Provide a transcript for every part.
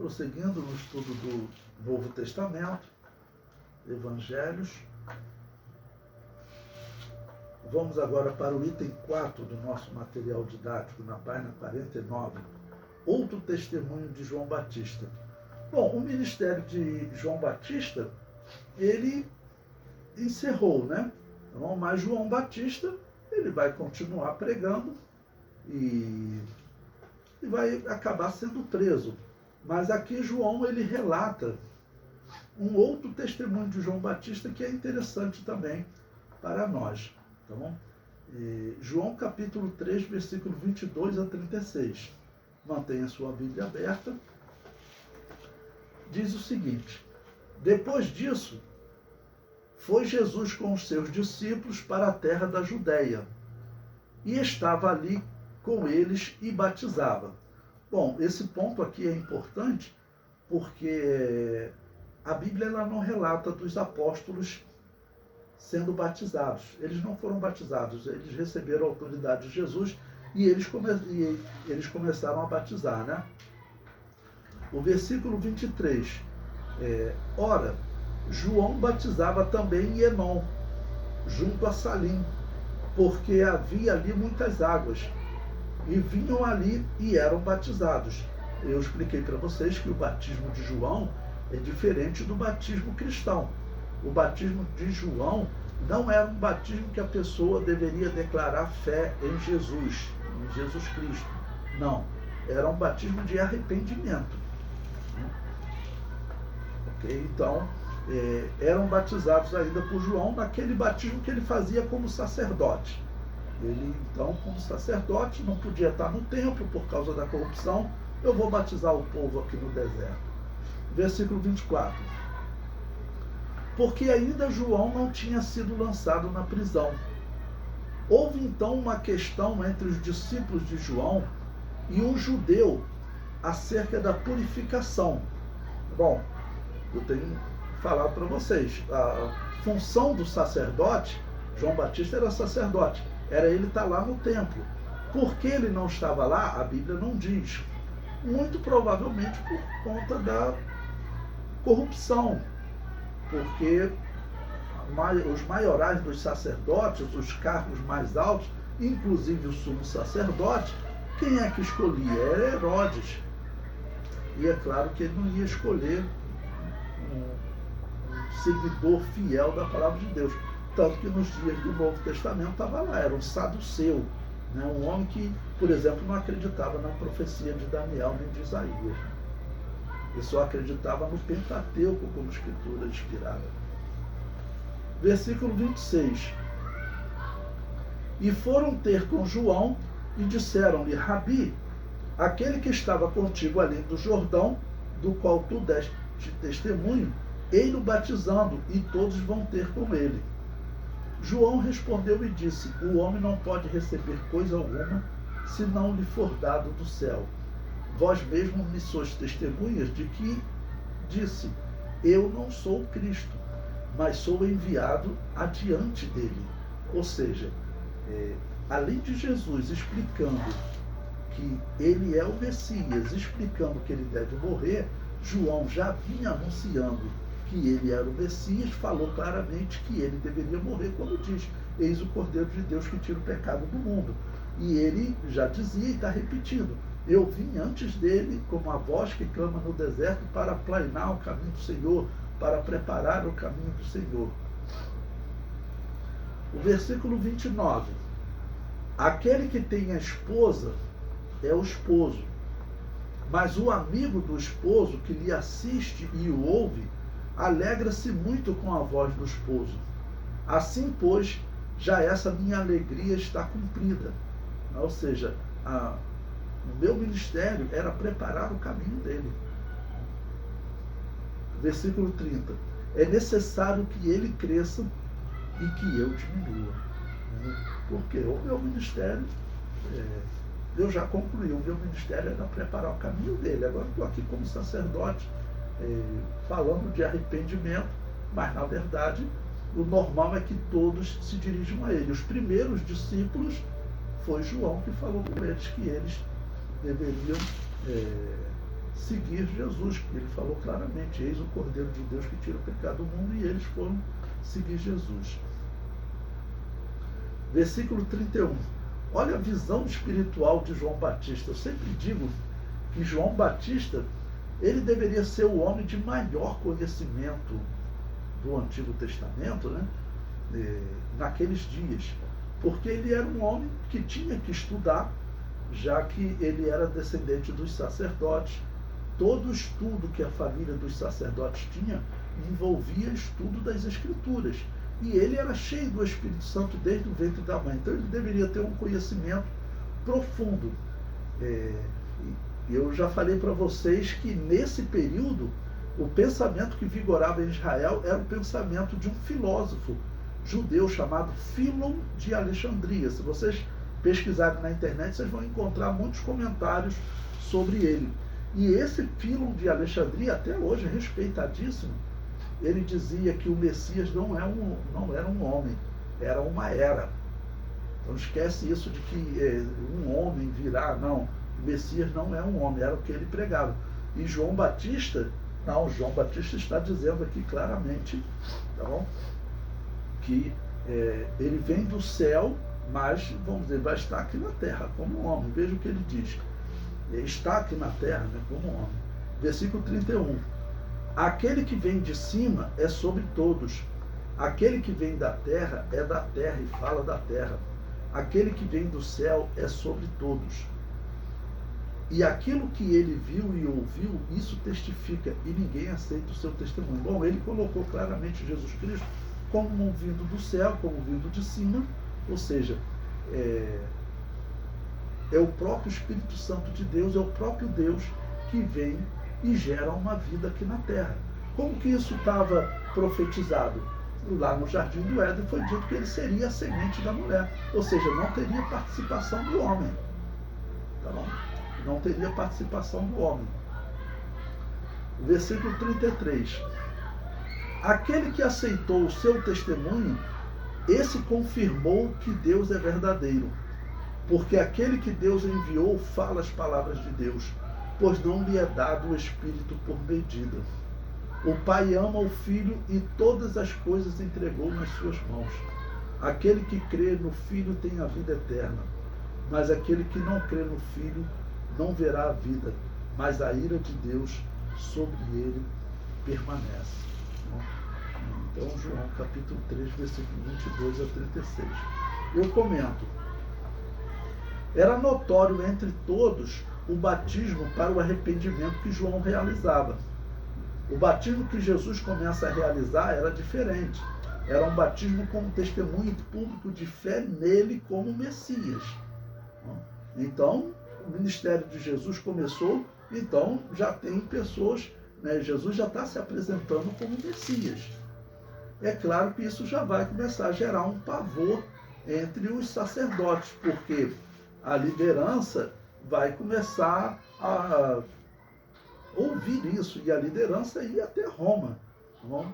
prosseguindo no estudo do Novo Testamento, Evangelhos. Vamos agora para o item 4 do nosso material didático, na página 49. Outro testemunho de João Batista. Bom, o ministério de João Batista, ele encerrou, né? Então, mas João Batista, ele vai continuar pregando e vai acabar sendo preso. Mas aqui João, ele relata um outro testemunho de João Batista que é interessante também para nós. Tá bom? João capítulo 3, versículo 22 a 36. Mantenha sua Bíblia aberta. Diz o seguinte: depois disso, foi Jesus com os seus discípulos para a terra da Judéia, e estava ali com eles e batizava. Bom, esse ponto aqui é importante porque a Bíblia ela não relata dos apóstolos sendo batizados. Eles não foram batizados, eles receberam a autoridade de Jesus e eles começaram a batizar, né? O versículo 23. Ora, João batizava também em Enom, junto a Salim, porque havia ali muitas águas, e vinham ali e eram batizados. Eu expliquei para vocês que o batismo de João é diferente do batismo cristão. O batismo de João não era um batismo que a pessoa deveria declarar fé em Jesus Cristo. Não, era um batismo de arrependimento. Ok? Então, eram batizados ainda por João naquele batismo que ele fazia como sacerdote. Ele, então, como sacerdote, não podia estar no templo por causa da corrupção. Eu vou batizar o povo aqui no deserto. Versículo 24. Porque ainda João não tinha sido lançado na prisão. Houve então uma questão entre os discípulos de João e um judeu acerca da purificação. Bom, eu tenho falado para vocês, a função do sacerdote, João Batista era sacerdote, era ele estar lá no templo. Por que ele não estava lá? A Bíblia não diz. Muito provavelmente por conta da corrupção, porque os maiorais dos sacerdotes, os cargos mais altos, inclusive o sumo sacerdote, quem é que escolhia? Era Herodes. E é claro que ele não ia escolher um seguidor fiel da palavra de Deus. Tanto que nos dias do Novo Testamento estava lá, era um saduceu, né? Um homem que, por exemplo, não acreditava na profecia de Daniel nem de Isaías. Ele só acreditava no Pentateuco como escritura inspirada. Versículo 26. E foram ter com João e disseram-lhe: Rabi, aquele que estava contigo além do Jordão, do qual tu deste testemunho, ei-lo batizando, e todos vão ter com ele. João respondeu e disse: o homem não pode receber coisa alguma, se não lhe for dado do céu. Vós mesmos me sois testemunhas de que disse: eu não sou Cristo, mas sou enviado adiante dele. Ou seja, além de Jesus explicando que ele é o Messias, explicando que ele deve morrer, João já vinha anunciando que ele era o Messias, falou claramente que ele deveria morrer, quando diz: eis o Cordeiro de Deus que tira o pecado do mundo. E ele já dizia e está repetindo: eu vim antes dele como a voz que clama no deserto para aplainar o caminho do Senhor, para preparar o caminho do Senhor. O versículo 29. Aquele que tem a esposa é o esposo, mas o amigo do esposo que lhe assiste e o ouve, alegra-se muito com a voz do esposo. Assim, pois, já essa minha alegria está cumprida. Ou seja, o meu ministério era preparar o caminho dele. Versículo 30. É necessário que ele cresça e que eu diminua. Porque o meu ministério, Deus já concluiu, o meu ministério era preparar o caminho dele. Agora estou aqui como sacerdote, falando de arrependimento, mas na verdade o normal é que todos se dirijam a ele. Os primeiros discípulos foi João que falou com eles que eles deveriam seguir Jesus, porque ele falou claramente: eis o Cordeiro de Deus que tira o pecado do mundo, e eles foram seguir Jesus. Versículo 31. Olha a visão espiritual de João Batista. Eu sempre digo que João Batista, ele deveria ser o homem de maior conhecimento do Antigo Testamento, né? Naqueles dias, porque ele era um homem que tinha que estudar, já que ele era descendente dos sacerdotes. Todo o estudo que a família dos sacerdotes tinha envolvia estudo das Escrituras. E ele era cheio do Espírito Santo desde o ventre da mãe. Então ele deveria ter um conhecimento profundo. Eu já falei para vocês que nesse período o pensamento que vigorava em Israel era o pensamento de um filósofo judeu chamado Fílon de Alexandria. Se vocês pesquisarem na internet, vocês vão encontrar muitos comentários sobre ele. E esse Fílon de Alexandria, até hoje, respeitadíssimo, ele dizia que o Messias não era um homem, era uma era. Então esquece isso de que um homem virá, não. O Messias não é um homem, era o que ele pregava. E João Batista está dizendo aqui claramente, tá bom? Que ele vem do céu, mas, vamos dizer, vai estar aqui na terra como homem. Veja o que ele diz. Está aqui na terra, né, como homem. Versículo 31. Aquele que vem de cima é sobre todos. Aquele que vem da terra é da terra e fala da terra. Aquele que vem do céu é sobre todos. E aquilo que ele viu e ouviu, isso testifica, e ninguém aceita o seu testemunho. Bom, ele colocou claramente Jesus Cristo como um vindo do céu, como vindo de cima, ou seja, é o próprio Espírito Santo de Deus, é o próprio Deus que vem e gera uma vida aqui na terra. Como que isso estava profetizado? Lá no Jardim do Éden foi dito que ele seria a semente da mulher, ou seja, não teria participação do homem. Tá bom? Não teria participação do homem. Versículo 33. Aquele que aceitou o seu testemunho, esse confirmou que Deus é verdadeiro, porque aquele que Deus enviou fala as palavras de Deus, pois não lhe é dado o Espírito por medida. O Pai ama o Filho e todas as coisas entregou nas suas mãos. Aquele que crê no Filho tem a vida eterna, mas aquele que não crê no Filho não verá a vida, mas a ira de Deus sobre ele permanece. Então, João capítulo 3, versículo 22 a 36. Eu comento. Era notório entre todos o batismo para o arrependimento que João realizava. O batismo que Jesus começa a realizar era diferente. Era um batismo com um testemunho público de fé nele como Messias. Então, o ministério de Jesus começou, então já tem pessoas, né? Jesus já está se apresentando como Messias. É claro que isso já vai começar a gerar um pavor entre os sacerdotes, porque a liderança vai começar a ouvir isso, e a liderança ia até Roma. Tá bom?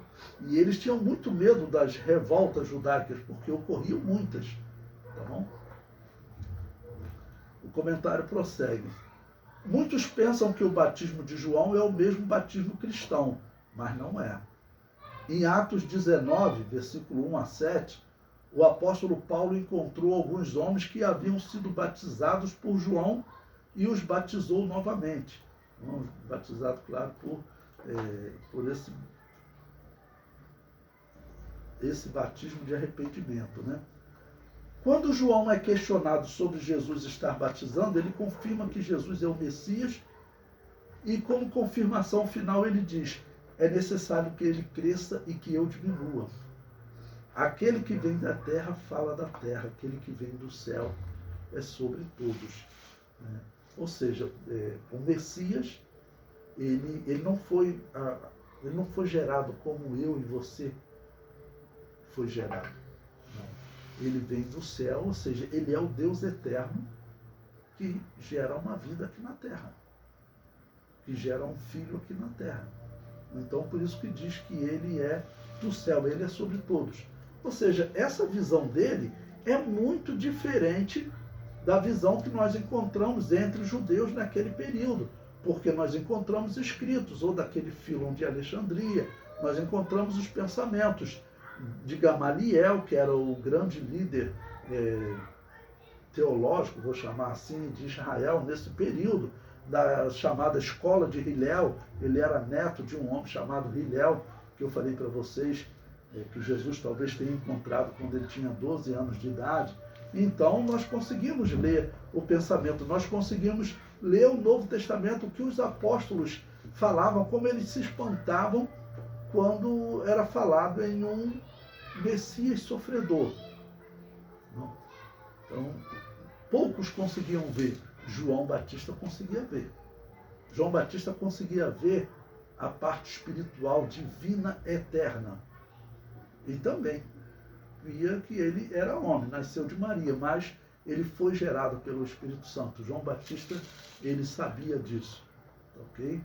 E eles tinham muito medo das revoltas judaicas, porque ocorriam muitas. Tá bom? O comentário prossegue. Muitos pensam que o batismo de João é o mesmo batismo cristão, mas não é. Em Atos 19, versículo 1 a 7, o apóstolo Paulo encontrou alguns homens que haviam sido batizados por João e os batizou novamente. Batizado, claro, por esse batismo de arrependimento, né? Quando João é questionado sobre Jesus estar batizando, ele confirma que Jesus é o Messias e, como confirmação final, ele diz: é necessário que ele cresça e que eu diminua. Aquele que vem da terra fala da terra, aquele que vem do céu é sobre todos. Né? Ou seja, o Messias, ele não foi gerado como eu e você foi gerado. Não. Ele vem do céu, ou seja, ele é o Deus eterno que gera uma vida aqui na terra, que gera um filho aqui na terra. Então, por isso que diz que ele é do céu, ele é sobre todos. Ou seja, essa visão dele é muito diferente da visão que nós encontramos entre os judeus naquele período, porque nós encontramos escritos, ou daquele Filon de Alexandria, nós encontramos os pensamentos de Gamaliel, que era o grande líder teológico, vou chamar assim, de Israel nesse período, da chamada escola de Hillel. Ele era neto de um homem chamado Hillel, que eu falei para vocês, que Jesus talvez tenha encontrado quando ele tinha 12 anos de idade. Então nós conseguimos ler o pensamento, nós conseguimos ler o Novo Testamento, o que os apóstolos falavam, como eles se espantavam quando era falado em um Messias sofredor. Então, poucos conseguiam ver. João Batista conseguia ver. João Batista conseguia ver a parte espiritual, divina, eterna. E também via que ele era homem, nasceu de Maria, mas ele foi gerado pelo Espírito Santo. João Batista, ele sabia disso. Ok?